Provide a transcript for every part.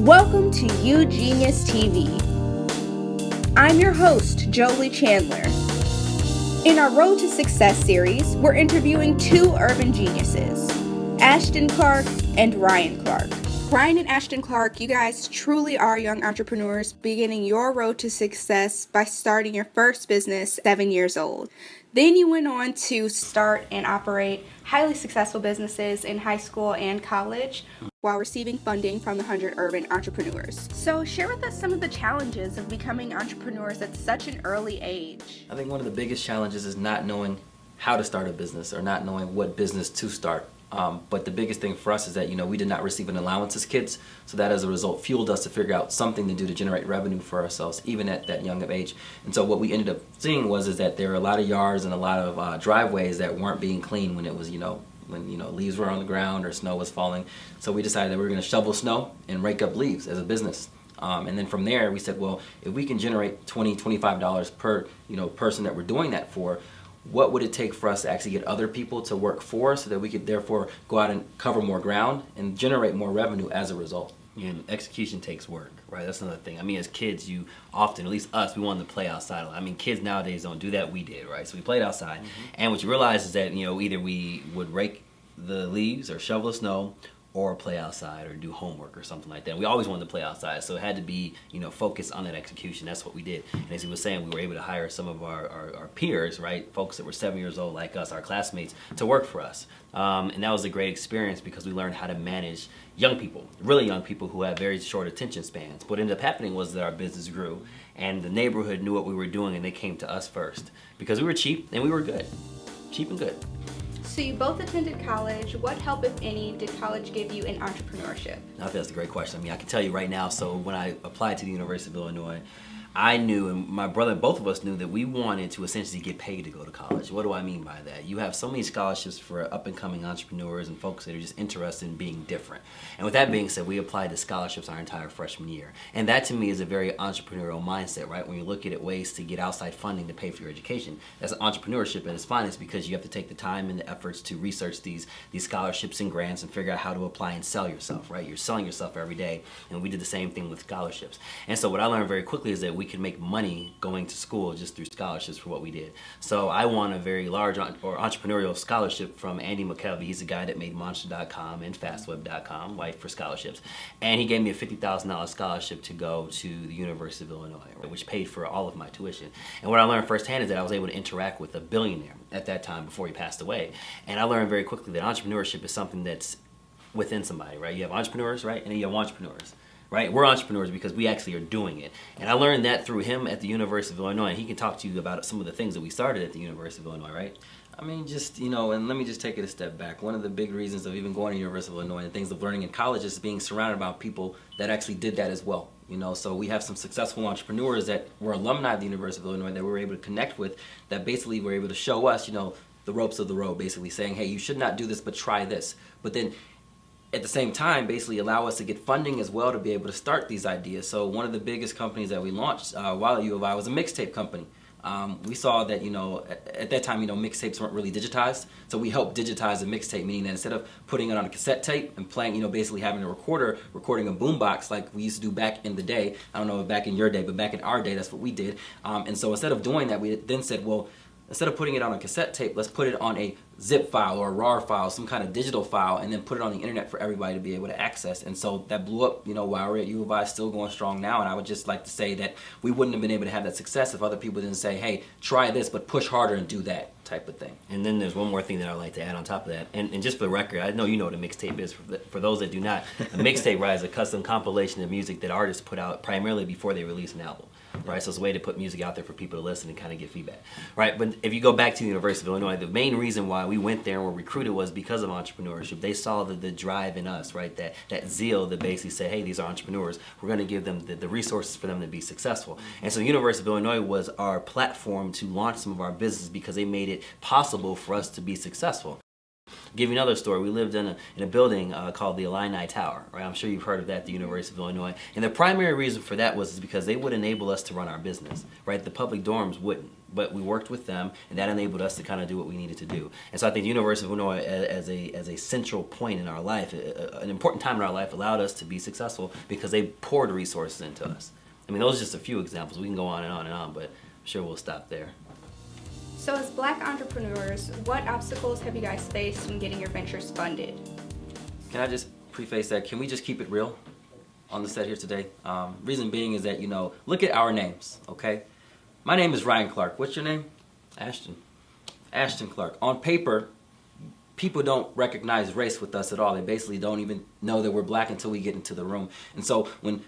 Welcome to UGTV. I'm your host, Joli Chandler. In our Road to Success series, we're interviewing two urban geniuses, Ashton Clark and Ryan Clark. Ryan and Ashton Clark, you guys truly are young entrepreneurs beginning your road to success by starting your first business 7 years old. Then you went on to start and operate highly successful businesses in high school and college while receiving funding from the 100 Urban Entrepreneurs. So share with us some of the challenges of becoming entrepreneurs at such an early age. I think one of the biggest challenges is not knowing how to start a business or not knowing what business to start. But the biggest thing for us is that, we did not receive an allowance as kids. So that as a result fueled us to figure out something to do to generate revenue for ourselves, even at that young of age. And so what we ended up seeing is that there were a lot of yards and a lot of driveways that weren't being cleaned when it was, when leaves were on the ground or snow was falling. So we decided that we were going to shovel snow and rake up leaves as a business. And then from there we said, well, if we can generate $20, $25 per person that we're doing that for, what would it take for us to actually get other people to work for us so that we could therefore go out and cover more ground and generate more revenue as a result? And execution takes work, right? That's another thing. I mean, as kids, you often, at least us, we wanted to play outside. I mean, kids nowadays don't do that. We did, right? So we played outside. And what you realize is that, either we would rake the leaves or shovel the snow or play outside or do homework or something like that. We always wanted to play outside, so it had to be, focused on that execution. That's what we did. And as he was saying, we were able to hire some of our peers, right, folks that were 7 years old like us, our classmates, to work for us. And that was a great experience because we learned how to manage young people, really young people who have very short attention spans. What ended up happening was that our business grew, and the neighborhood knew what we were doing, and they came to us first because we were cheap and we were good, cheap and good. So you both attended college. What help, if any, did college give you in entrepreneurship? I think that's a great question. I mean, I can tell you right now, so when I applied to the University of Illinois, I knew, and my brother, both of us knew, that we wanted to essentially get paid to go to college. What do I mean by that? You have so many scholarships for up-and-coming entrepreneurs and folks that are just interested in being different. And with that being said, we applied to scholarships our entire freshman year. And that, to me, is a very entrepreneurial mindset, right? When you're looking at ways to get outside funding to pay for your education, that's entrepreneurship at its finest, because you have to take the time and the efforts to research these scholarships and grants and figure out how to apply and sell yourself, right? You're selling yourself every day, and we did the same thing with scholarships. And so what I learned very quickly is that we could make money going to school just through scholarships for what we did. So I won a very large entrepreneurial scholarship from Andy McKelvey. He's a guy that made Monster.com and FastWeb.com, right, for scholarships. And he gave me a $50,000 scholarship to go to the University of Illinois, which paid for all of my tuition. And what I learned firsthand is that I was able to interact with a billionaire at that time before he passed away. And I learned very quickly that entrepreneurship is something that's within somebody, right? You have entrepreneurs, right? And then you have entrepreneurs. Right? We're entrepreneurs because we actually are doing it. And I learned that through him at the University of Illinois. And he can talk to you about some of the things that we started at the University of Illinois, right? I mean, and let me just take it a step back. One of the big reasons of even going to the University of Illinois and things of learning in college is being surrounded by people that actually did that as well. So we have some successful entrepreneurs that were alumni of the University of Illinois that we were able to connect with, that basically were able to show us, the ropes of the road, basically saying, hey, you should not do this, but try this. But then at the same time, basically allow us to get funding as well to be able to start these ideas. So one of the biggest companies that we launched while at U of I was a mixtape company. We saw that, at that time, mixtapes weren't really digitized. So we helped digitize a mixtape, meaning that instead of putting it on a cassette tape and playing, basically having a recorder, recording a boombox like we used to do back in the day. I don't know if back in your day, but back in our day, that's what we did. And so instead of doing that, we then said, well, instead of putting it on a cassette tape, let's put it on a zip file or a RAR file, some kind of digital file, and then put it on the internet for everybody to be able to access. And so that blew up, while we're at U of I, still going strong now. And I would just like to say that we wouldn't have been able to have that success if other people didn't say, hey, try this, but push harder and do that type of thing. And then there's one more thing that I'd like to add on top of that. And just for the record, I know you know what a mixtape is. For those that do not, a mixtape, right, is a custom compilation of music that artists put out primarily before they release an album. Right, so it's a way to put music out there for people to listen and kind of get feedback. Right, but if you go back to the University of Illinois, the main reason why we went there and were recruited was because of entrepreneurship. They saw the drive in us, right, that zeal that basically said, hey, these are entrepreneurs. We're going to give them the resources for them to be successful. And so the University of Illinois was our platform to launch some of our businesses because they made it possible for us to be successful. give you another story. We lived in a building called the Illini Tower, right? I'm sure you've heard of that, the University of Illinois. And the primary reason for that was because they would enable us to run our business, right? The public dorms wouldn't. But we worked with them, and that enabled us to kind of do what we needed to do. And so I think the University of Illinois, as a central point in our life, an important time in our life, allowed us to be successful because they poured resources into us. I mean, those are just a few examples. We can go on and on and on, but I'm sure we'll stop there. So as Black entrepreneurs, what obstacles have you guys faced in getting your ventures funded? Can I just preface that? Can we just keep it real on the set here today? Reason being is that, look at our names, okay? My name is Ryan Clark. What's your name? Ashton. Ashton Clark. On paper, people don't recognize race with us at all. They basically don't even know that we're black until we get into the room. And so when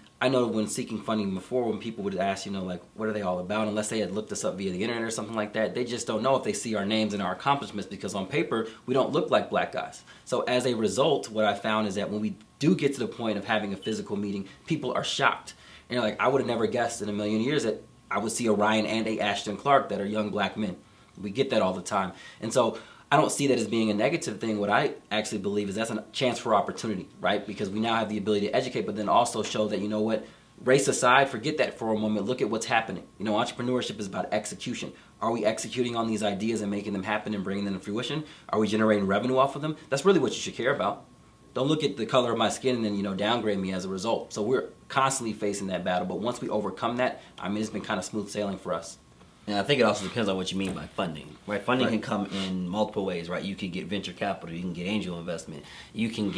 seeking funding before, when people would ask, what are they all about? Unless they had looked us up via the internet or something like that, they just don't know if they see our names and our accomplishments, because on paper, we don't look like black guys. So as a result, what I found is that when we do get to the point of having a physical meeting, people are shocked. And I would have never guessed in a million years that I would see a Ryan and a Ashton Clark that are young black men. We get that all the time. And so I don't see that as being a negative thing. What I actually believe is that's a chance for opportunity, right? Because we now have the ability to educate, but then also show that, race aside, forget that for a moment. Look at what's happening. Entrepreneurship is about execution. Are we executing on these ideas and making them happen and bringing them to fruition? Are we generating revenue off of them? That's really what you should care about. Don't look at the color of my skin and then, downgrade me as a result. So we're constantly facing that battle. But once we overcome that, it's been kind of smooth sailing for us. And I think it also depends on what you mean by funding, right? Funding can come in multiple ways, right? You could get venture capital, you can get angel investment, you can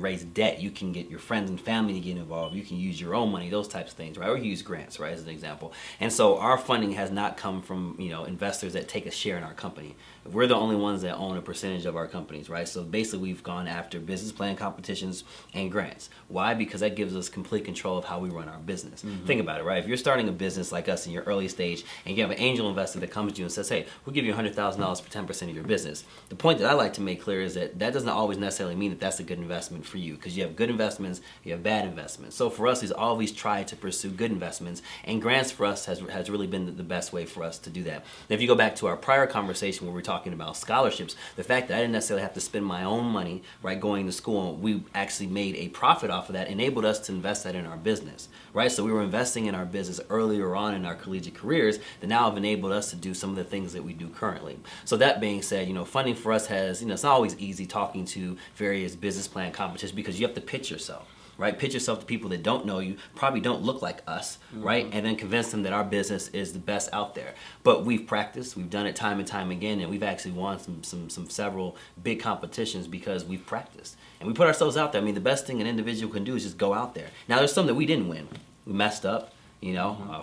raise debt, you can get your friends and family to get involved, you can use your own money, those types of things, right? Or use grants, right, as an example. And so our funding has not come from, investors that take a share in our company. We're the only ones that own a percentage of our companies, right? So basically we've gone after business plan competitions and grants. Why? Because that gives us complete control of how we run our business. Mm-hmm. Think about it, right? If you're starting a business like us in your early stage and you have an angel investor that comes to you and says, hey, we'll give you $100,000 for 10% of your business. The point that I like to make clear is that doesn't always necessarily mean that that's a good investment for you, because you have good investments, you have bad investments. So for us, we've always tried to pursue good investments, and grants for us has really been the best way for us to do that. And if you go back to our prior conversation where we're talking about scholarships, the fact that I didn't necessarily have to spend my own money, right, going to school, and we actually made a profit off of that, enabled us to invest that in our business, right? So we were investing in our business earlier on in our collegiate careers that now have enabled us to do some of the things that we do currently. So that being said, funding for us has, it's not always easy talking to various business plan competitions, because you have to pitch yourself. Right? Pitch yourself to people that don't know you, probably don't look like us, right? And then convince them that our business is the best out there. But we've practiced, we've done it time and time again, and we've actually won some several big competitions because we've practiced. And we put ourselves out there. The best thing an individual can do is just go out there. Now, there's some that we didn't win. We messed up,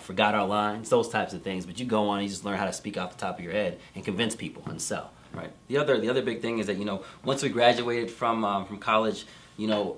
forgot our lines, those types of things. But you go on and you just learn how to speak off the top of your head and convince people and sell. Right. The other big thing is that, once we graduated from college,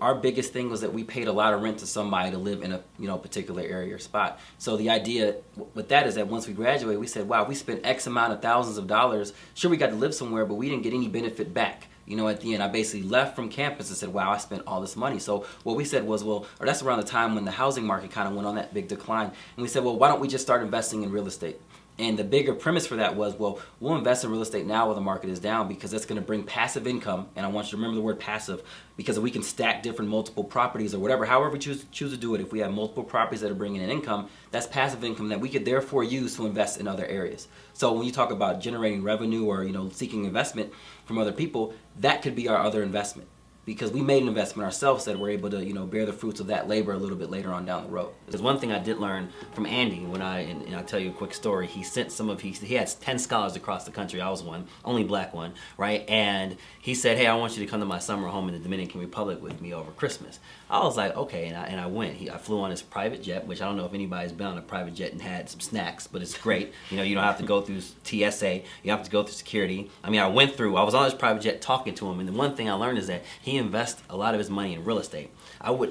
our biggest thing was that we paid a lot of rent to somebody to live in a particular area or spot. So the idea with that is that once we graduated, we said, wow, we spent X amount of thousands of dollars. Sure, we got to live somewhere, but we didn't get any benefit back. At the end, I basically left from campus and said, wow, I spent all this money. So what we said was, that's around the time when the housing market kind of went on that big decline. And we said, why don't we just start investing in real estate? And the bigger premise for that was, we'll invest in real estate now while the market is down, because that's going to bring passive income. And I want you to remember the word passive, because we can stack different multiple properties or whatever, however we choose to do it. If we have multiple properties that are bringing in income, that's passive income that we could therefore use to invest in other areas. So when you talk about generating revenue or, seeking investment from other people, that could be our other investment. Because we made an investment ourselves that we're able to, bear the fruits of that labor a little bit later on down the road. There's one thing I did learn from Andy and I'll tell you a quick story. He sent he had 10 scholars across the country. I was one, only black one, right? And he said, hey, I want you to come to my summer home in the Dominican Republic with me over Christmas. I was like, okay, and I went. I flew on his private jet, which I don't know if anybody's been on a private jet and had some snacks, but it's great. You don't have to go through TSA. You have to go through security. I was on his private jet talking to him, and the one thing I learned is that he invests a lot of his money in real estate.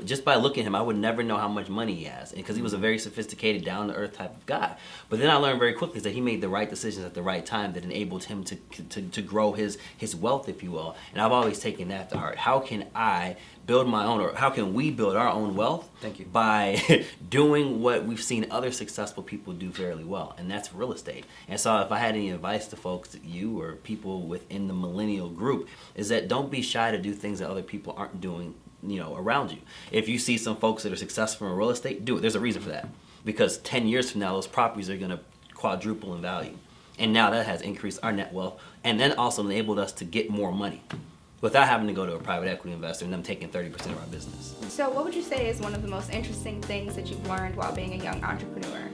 Just by looking at him, I would never know how much money he has, because he was a very sophisticated, down-to-earth type of guy. But then I learned very quickly that he made the right decisions at the right time that enabled him to grow his wealth, if you will. And I've always taken that to heart. How can I build my own, or how can we build our own wealth? Thank you. By doing what we've seen other successful people do fairly well, and that's real estate. And so if I had any advice to folks, you or people within the millennial group, is that don't be shy to do things that other people aren't doing, around you. If you see some folks that are successful in real estate, do it. There's a reason for that. Because 10 years from now, those properties are going to quadruple in value. And now that has increased our net wealth, and then also enabled us to get more money without having to go to a private equity investor and them taking 30% of our business. So what would you say is one of the most interesting things that you've learned while being a young entrepreneur?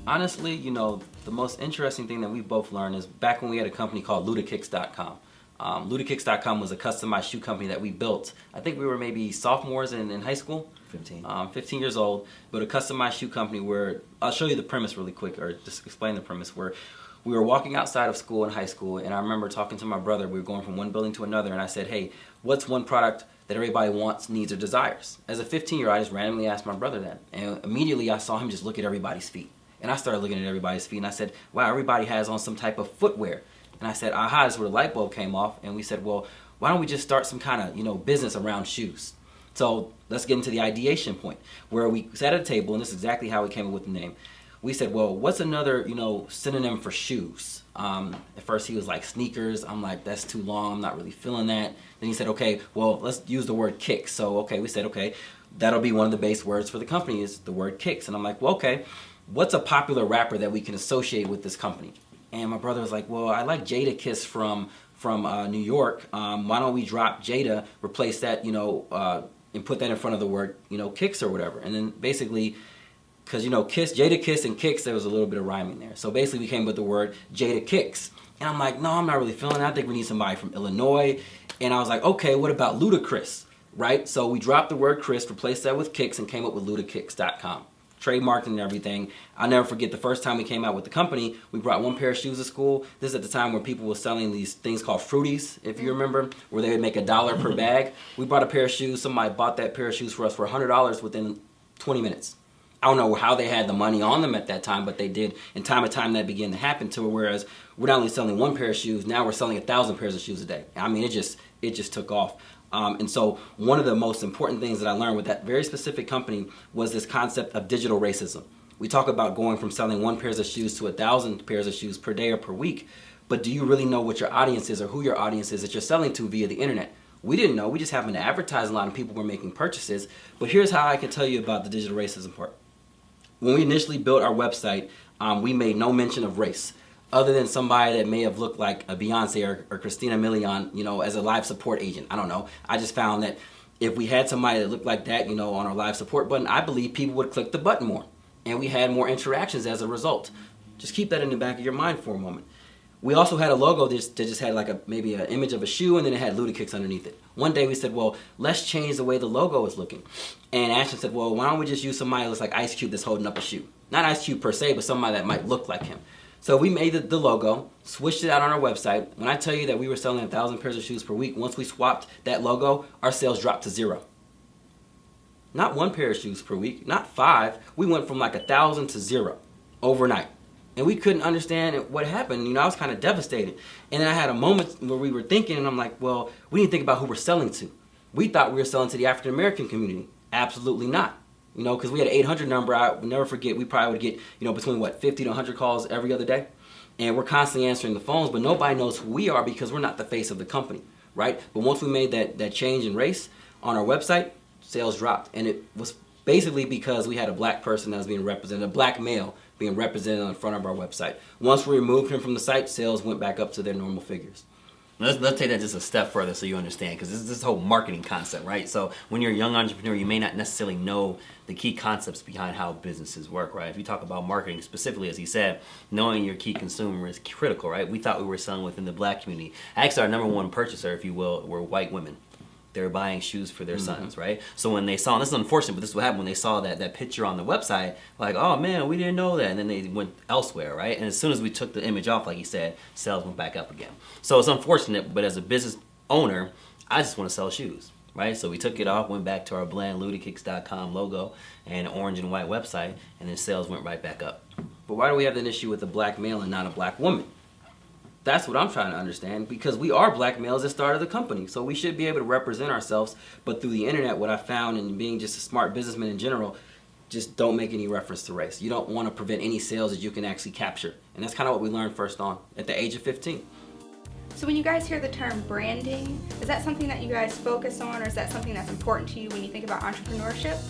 Honestly, the most interesting thing that we both learned is back when we had a company called Ludakicks.com. Ludakicks.com was a customized shoe company that we built. I think we were maybe sophomores in high school. 15 years old, but a customized shoe company where, I'll show you the premise really quick, or just explain the premise, where we were walking outside of school in high school, and I remember talking to my brother. We were going from one building to another, and I said, hey, what's one product that everybody wants, needs, or desires? As a 15-year-old, I just randomly asked my brother that, and immediately I saw him just look at everybody's feet. And I started looking at everybody's feet, and I said, wow, everybody has on some type of footwear. And I said, aha, this is where the light bulb came off, and we said, well, why don't we just start some kind of, business around shoes? So let's get into the ideation point, where we sat at a table, and this is exactly how we came up with the name. We said, well, what's another, synonym for shoes? At first he was like sneakers. I'm like, that's too long. I'm not really feeling that. Then he said, okay, well, let's use the word kicks. So, we said, okay, that'll be one of the base words for the company is the word kicks. And I'm like, well, okay, what's a popular rapper that we can associate with this company? And my brother was like, well, I like Jada Kiss from New York. Why don't we drop Jada, replace that, and put that in front of the word, kicks or whatever. And then basically, because, Jada Kiss and kicks, there was a little bit of rhyming there. So basically we came with the word Jada Kicks. And I'm like, no, I'm not really feeling that. I think we need somebody from Illinois. And I was like, okay, what about Ludacris, right? So we dropped the word Chris, replaced that with kicks, and came up with Ludakicks.com. Trademarked and everything. I'll never forget the first time we came out with the company, we brought one pair of shoes to school. This is at the time where people were selling these things called Fruities, if you remember, where they would make $1 per bag. We brought a pair of shoes. Somebody bought that pair of shoes for us for $100 within 20 minutes. I don't know how they had the money on them at that time, but they did. And time to time that began to happen to her, whereas we're not only selling one pair of shoes, now we're selling 1,000 pairs of shoes a day. I mean, it just took off. And so one of the most important things that I learned with that very specific company was this concept of digital racism. We talk about going from selling one pair of shoes to 1,000 pairs of shoes per day or per week, but do you really know what your audience is or who your audience is that you're selling to via the internet? We didn't know. We just happened to advertise a lot and people were making purchases. But here's how I can tell you about the digital racism part. When we initially built our website, we made no mention of race, other than somebody that may have looked like a Beyonce or Christina Milian, as a live support agent. I don't know. I just found that if we had somebody that looked like that, on our live support button, I believe people would click the button more. And we had more interactions as a result. Just keep that in the back of your mind for a moment. We also had a logo that just had like maybe an image of a shoe, and then it had Ludacris underneath it. One day we said, well, let's change the way the logo is looking. And Ashton said, well, why don't we just use somebody that looks like Ice Cube that's holding up a shoe? Not Ice Cube per se, but somebody that might look like him. So we made the logo, switched it out on our website. When I tell you that we were selling 1,000 pairs of shoes per week, once we swapped that logo, our sales dropped to 0. Not one pair of shoes per week, not 5. We went from like 1,000 to 0 overnight. And we couldn't understand what happened. I was kind of devastated. And then I had a moment where we were thinking, and I'm like, well, we need to think about who we're selling to. We thought we were selling to the African American community. Absolutely not. Because we had an 800 number. I would never forget. We probably would get, between 50 to 100 calls every other day. And we're constantly answering the phones, but nobody knows who we are because we're not the face of the company, right? But once we made that change in race on our website, sales dropped. And it was basically because we had a black person that was being represented, a black male being represented on the front of our website. Once we removed him from the site, sales went back up to their normal figures. Let's take that just a step further so you understand, because this is this whole marketing concept, right? So when you're a young entrepreneur, you may not necessarily know the key concepts behind how businesses work, right? If you talk about marketing specifically, as he said, knowing your key consumer is critical, right? We thought we were selling within the black community. Actually, our number one purchaser, if you will, were white women. They were buying shoes for their sons, right? So when they saw, and this is unfortunate, but this is what happened when they saw that picture on the website, like, oh man, we didn't know that. And then they went elsewhere, right? And as soon as we took the image off, like he said, sales went back up again. So it's unfortunate, but as a business owner, I just want to sell shoes, right? So we took it off, went back to our bland Ludakicks.com logo and orange and white website, and then sales went right back up. But why do we have an issue with a black male and not a black woman? That's what I'm trying to understand, because we are black males that started the company, so we should be able to represent ourselves. But through the internet, what I found, and being just a smart businessman in general, just don't make any reference to race. You don't want to prevent any sales that you can actually capture. And that's kind of what we learned first on at the age of 15. So when you guys hear the term branding, is that something that you guys focus on, or is that something that's important to you when you think about entrepreneurship?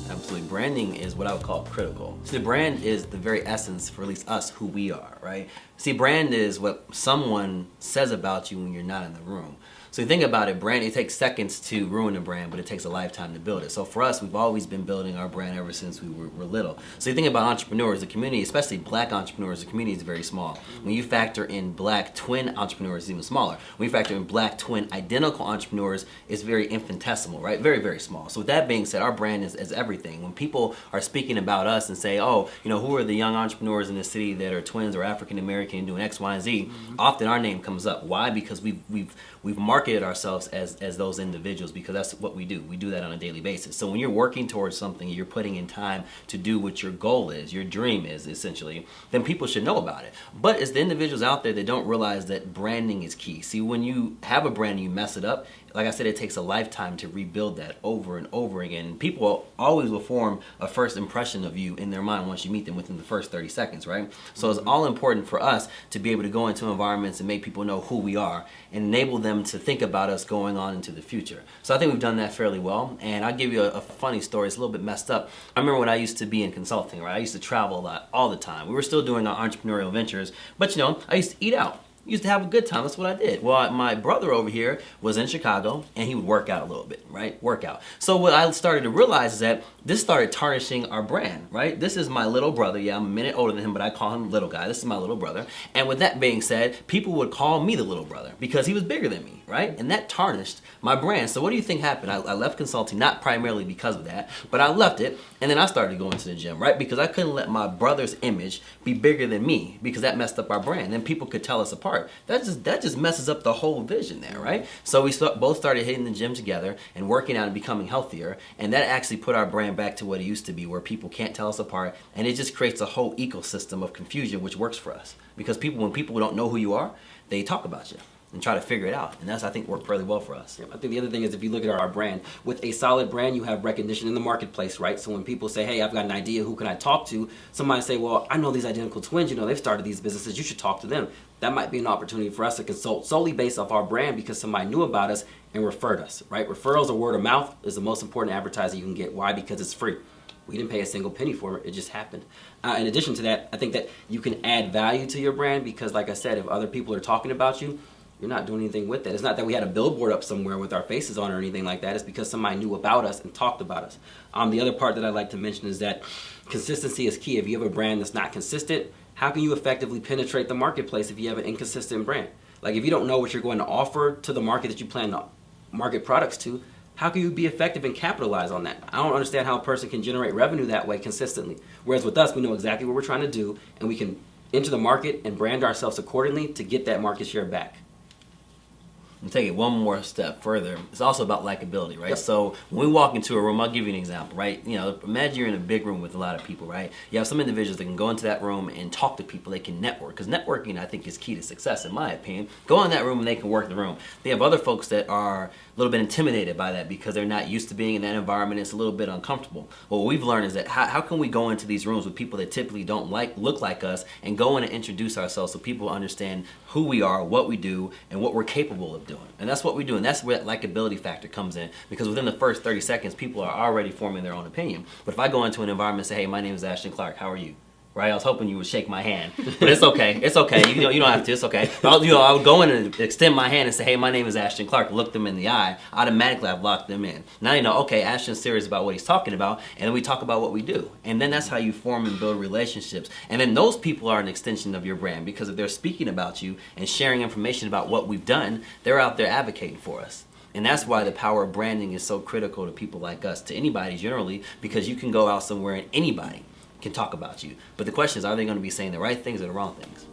Absolutely. Branding is what I would call critical. See, the brand is the very essence, for at least us, who we are, right? See, brand is what someone says about you when you're not in the room. So you think about it, brand, it takes seconds to ruin a brand, but it takes a lifetime to build it. So for us, we've always been building our brand ever since we were little. So you think about entrepreneurs, the community, especially black entrepreneurs, the community is very small. When you factor in black twin entrepreneurs, it's even smaller. When you factor in black twin identical entrepreneurs, it's very infinitesimal, right? Very, very small. So with that being said, our brand is everything. When people are speaking about us and say, oh, you know, who are the young entrepreneurs in the city that are twins or African American doing X, Y, and Z, often our name comes up. Why? Because we've marketed ourselves as those individuals, because that's what we do. We do that on a daily basis. So when you're working towards something, you're putting in time to do what your goal is, your dream is essentially, then people should know about it. But it's the individuals out there that don't realize that branding is key. See, when you have a brand and you mess it up, like I said, it takes a lifetime to rebuild that over and over again. People always will form a first impression of you in their mind once you meet them within the first 30 seconds, right? So it's all important for us to be able to go into environments and make people know who we are and enable them to think about us going on into the future. So I think we've done that fairly well. And I'll give you a funny story. It's a little bit messed up. I remember when I used to be in consulting, right? I used to travel a lot, all the time. We were still doing our entrepreneurial ventures, but you know, I used to eat out. Used to have a good time. That's what I did. Well, my brother over here was in Chicago, and he would work out a little bit, right? Workout. So what I started to realize is that this started tarnishing our brand, right? This is my little brother. Yeah, I'm a minute older than him, but I call him little guy. This is my little brother. And with that being said, people would call me the little brother because he was bigger than me, right? And that tarnished my brand. So what do you think happened? I left consulting, not primarily because of that, but I left it, and then I started going to the gym, right? Because I couldn't let my brother's image be bigger than me, because that messed up our brand. Then people could tell us apart. That just messes up the whole vision there, right? So we both started hitting the gym together and working out and becoming healthier, and that actually put our brand back to what it used to be, where people can't tell us apart, and it just creates a whole ecosystem of confusion, which works for us. Because when people don't know who you are, they talk about you and try to figure it out. And that's, I think, worked fairly well for us. Yeah, I think the other thing is, if you look at our brand, with a solid brand, you have recognition in the marketplace, right? So when people say, hey, I've got an idea, who can I talk to? Somebody say, well, I know these identical twins, you know, they've started these businesses, you should talk to them. That might be an opportunity for us to consult solely based off our brand because somebody knew about us and referred us, right? Referrals or word of mouth is the most important advertising you can get. Why? Because it's free. We didn't pay a single penny for it. It just happened. In addition to that, I think that you can add value to your brand because, like I said, if other people are talking about you, you're not doing anything with that. It's not that we had a billboard up somewhere with our faces on or anything like that. It's because somebody knew about us and talked about us. The other part that I'd like to mention is that consistency is key. If you have a brand that's not consistent, how can you effectively penetrate the marketplace if you have an inconsistent brand? Like, if you don't know what you're going to offer to the market that you plan to market products to, how can you be effective and capitalize on that? I don't understand how a person can generate revenue that way consistently. Whereas with us, we know exactly what we're trying to do, and we can enter the market and brand ourselves accordingly to get that market share back. And take it one more step further, it's also about likability, right? Yep. So when we walk into a room, I'll give you an example, right? You know, imagine you're in a big room with a lot of people, right? You have some individuals that can go into that room and talk to people. They can network, because networking, I think, is key to success, in my opinion. Go in that room and they can work the room. They have other folks that are a little bit intimidated by that because they're not used to being in that environment. It's a little bit uncomfortable. What we've learned is that how can we go into these rooms with people that typically don't look like us and go in and introduce ourselves so people understand who we are, what we do, and what we're capable of doing. And that's what we do, and that's where that likability factor comes in, because within the first 30 seconds, people are already forming their own opinion. But if I go into an environment and say, hey, my name is Ashton Clark, how are you? Right? I was hoping you would shake my hand, but it's okay. It's okay. You don't have to. It's okay. I would go in and extend my hand and say, hey, my name is Ashton Clark. Look them in the eye. Automatically, I've locked them in. Now you know, okay, Ashton's serious about what he's talking about, and then we talk about what we do. And then that's how you form and build relationships. And then those people are an extension of your brand, because if they're speaking about you and sharing information about what we've done, they're out there advocating for us. And that's why the power of branding is so critical to people like us, to anybody generally, because you can go out somewhere and anybody can talk about you. But the question is, are they going to be saying the right things or the wrong things?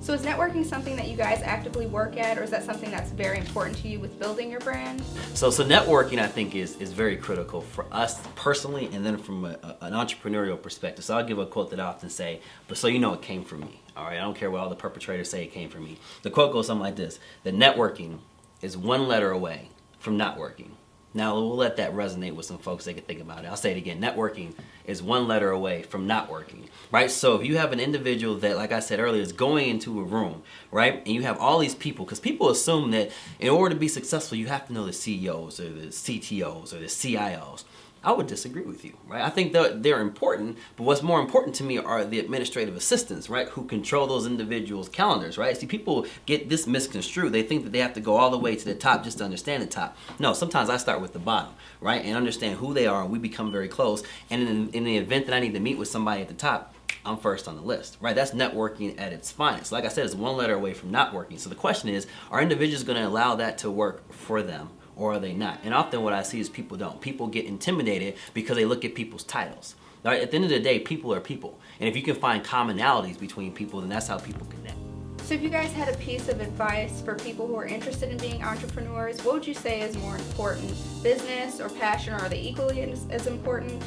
So is networking something that you guys actively work at, or is that something that's very important to you with building your brand? So networking, I think, is very critical for us personally, and then from an entrepreneurial perspective. So I'll give a quote that I often say, but so you know it came from me. All right, I don't care what all the perpetrators say, it came from me. The quote goes something like this: that networking is one letter away from not working. Now, we'll let that resonate with some folks. They can think about it. I'll say it again. Networking is one letter away from not working, right? So if you have an individual that, like I said earlier, is going into a room, right, and you have all these people, because people assume that in order to be successful, you have to know the CEOs or the CTOs or the CIOs. I would disagree with you, right? I think they're important, but what's more important to me are the administrative assistants, right, who control those individuals' calendars, right? See, people get this misconstrued. They think that they have to go all the way to the top just to understand the top. No, sometimes I start with the bottom, right, and understand who they are, and we become very close. And in the event that I need to meet with somebody at the top, I'm first on the list, right? That's networking at its finest. Like I said, it's one letter away from not working. So the question is, are individuals going to allow that to work for them? Or are they not? And often what I see is people don't. People get intimidated because they look at people's titles. Right? At the end of the day, people are people. And if you can find commonalities between people, then that's how people connect. So if you guys had a piece of advice for people who are interested in being entrepreneurs, what would you say is more important? Business or passion, or are they equally as important?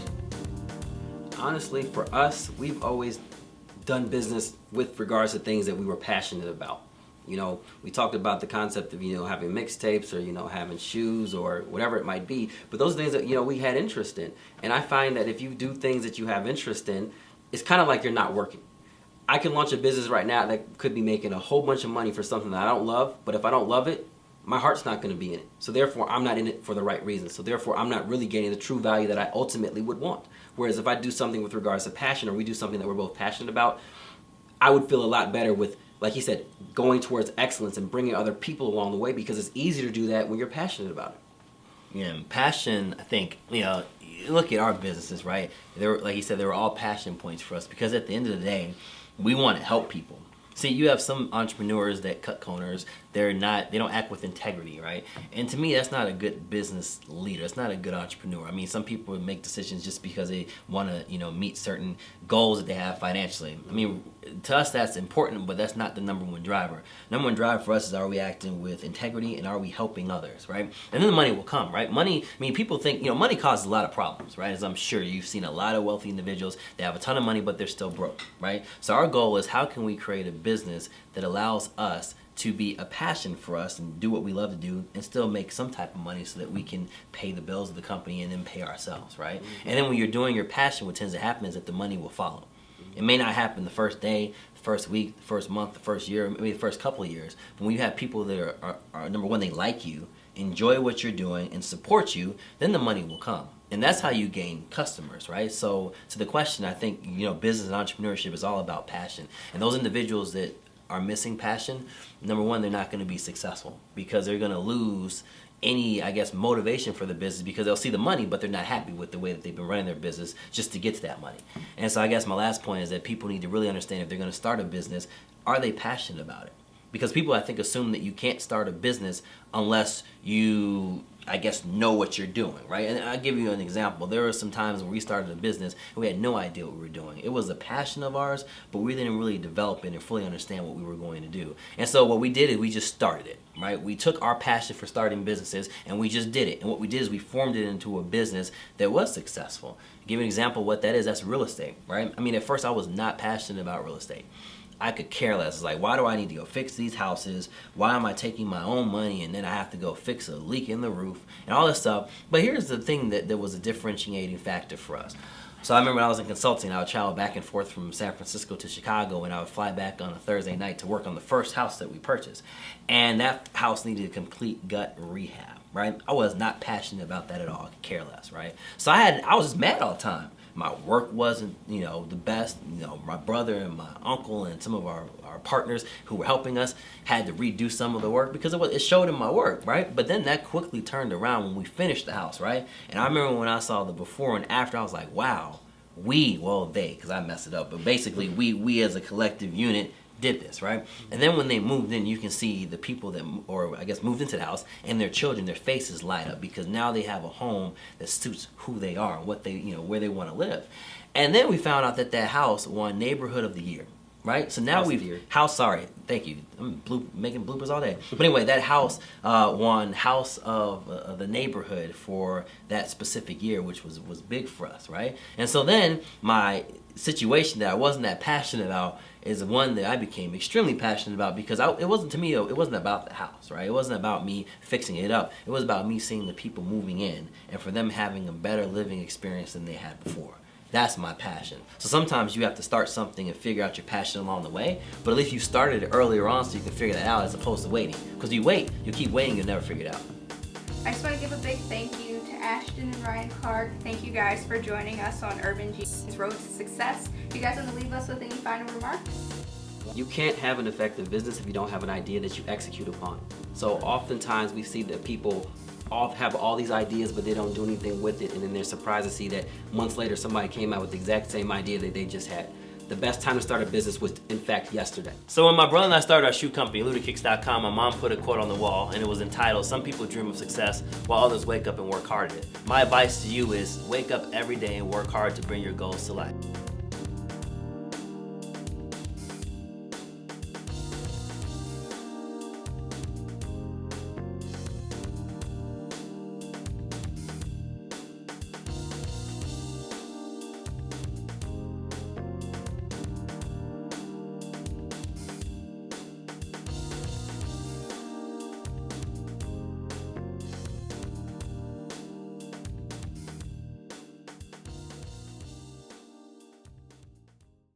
Honestly, for us, we've always done business with regards to things that we were passionate about. You know, we talked about the concept of, having mixtapes or, having shoes or whatever it might be. But those are things that, we had interest in. And I find that if you do things that you have interest in, it's kind of like you're not working. I can launch a business right now that could be making a whole bunch of money for something that I don't love. But if I don't love it, my heart's not going to be in it. So therefore, I'm not in it for the right reasons. So therefore, I'm not really getting the true value that I ultimately would want. Whereas if I do something with regards to passion, or we do something that we're both passionate about, I would feel a lot better with, like he said, going towards excellence and bringing other people along the way, because it's easier to do that when you're passionate about it. Yeah, passion, I think, look at our businesses, right? Like you said, they were all passion points for us, because at the end of the day, we want to help people. See, you have some entrepreneurs that cut corners. They don't act with integrity, right? And to me, that's not a good business leader. It's not a good entrepreneur. I mean, some people make decisions just because they want to, meet certain goals that they have financially. I mean, to us, that's important, but that's not the number one driver. Number one driver for us is, are we acting with integrity, and are we helping others, right? And then the money will come, right? Money, people think, money causes a lot of problems, right? As I'm sure you've seen a lot of wealthy individuals, they have a ton of money, but they're still broke, right? So our goal is, how can we create a business that allows us to be a passion for us and do what we love to do and still make some type of money so that we can pay the bills of the company and then pay ourselves, right? Mm-hmm. And then when you're doing your passion, what tends to happen is that the money will follow. Mm-hmm. It may not happen the first day, the first week, the first month, the first year, maybe the first couple of years. But when you have people that are number one, they like you, enjoy what you're doing, and support you, then the money will come. And that's how you gain customers, right? So to the question, I think, business and entrepreneurship is all about passion. And those individuals that are missing passion, number one, they're not going to be successful, because they're going to lose any, motivation for the business, because they'll see the money, but they're not happy with the way that they've been running their business just to get to that money. And so I guess my last point is that people need to really understand, if they're going to start a business, are they passionate about it? Because people, I think, assume that you can't start a business unless you, know what you're doing, right? And I'll give you an example. There were some times when we started a business and we had no idea what we were doing. It was a passion of ours, but we didn't really develop it and fully understand what we were going to do. And so what we did is we just started it, right? We took our passion for starting businesses and we just did it. And what we did is we formed it into a business that was successful. To give you an example of what that is, that's real estate, right? I mean, at first I was not passionate about real estate. I could care less. It's like, why do I need to go fix these houses? Why am I taking my own money and then I have to go fix a leak in the roof and all this stuff? But here's the thing that was a differentiating factor for us. So I remember when I was in consulting, I would travel back and forth from San Francisco to Chicago, and I would fly back on a Thursday night to work on the first house that we purchased. And that house needed a complete gut rehab, right? I was not passionate about that at all. I could care less, right? So I was just mad all the time. My work wasn't, the best. My brother and my uncle and some of our partners who were helping us had to redo some of the work because it showed in my work, right? But then that quickly turned around when we finished the house, right? And I remember when I saw the before and after, I was like, wow, because I messed it up. But basically, we as a collective unit did this, right? And then when they moved in, you can see the people that, moved into the house, and their children, their faces light up, because now they have a home that suits who they are and what they, where they want to live. And then we found out that house won Neighborhood of the Year. Right, so now thank you. I'm making bloopers all day. But anyway, that house won House of the Neighborhood for that specific year, which was big for us, right? And so then my situation that I wasn't that passionate about is one that I became extremely passionate about because it wasn't about the house, right? It wasn't about me fixing it up. It was about me seeing the people moving in and for them having a better living experience than they had before. That's my passion. So sometimes you have to start something and figure out your passion along the way, but at least you started it earlier on so you can figure that out as opposed to waiting. Because you keep waiting, you'll never figure it out. I just want to give a big thank you to Ashton and Ryan Clark. Thank you guys for joining us on Urban Genius Road to Success. You guys want to leave us with any final remarks? You can't have an effective business if you don't have an idea that you execute upon. So oftentimes we see that people have all these ideas, but they don't do anything with it, and then they're surprised to see that months later somebody came out with the exact same idea that they just had. The best time to start a business was, in fact, yesterday. So when my brother and I started our shoe company, Ludakicks.com, my mom put a quote on the wall, and it was entitled, "Some people dream of success while others wake up and work hard at it." My advice to you is wake up every day and work hard to bring your goals to life.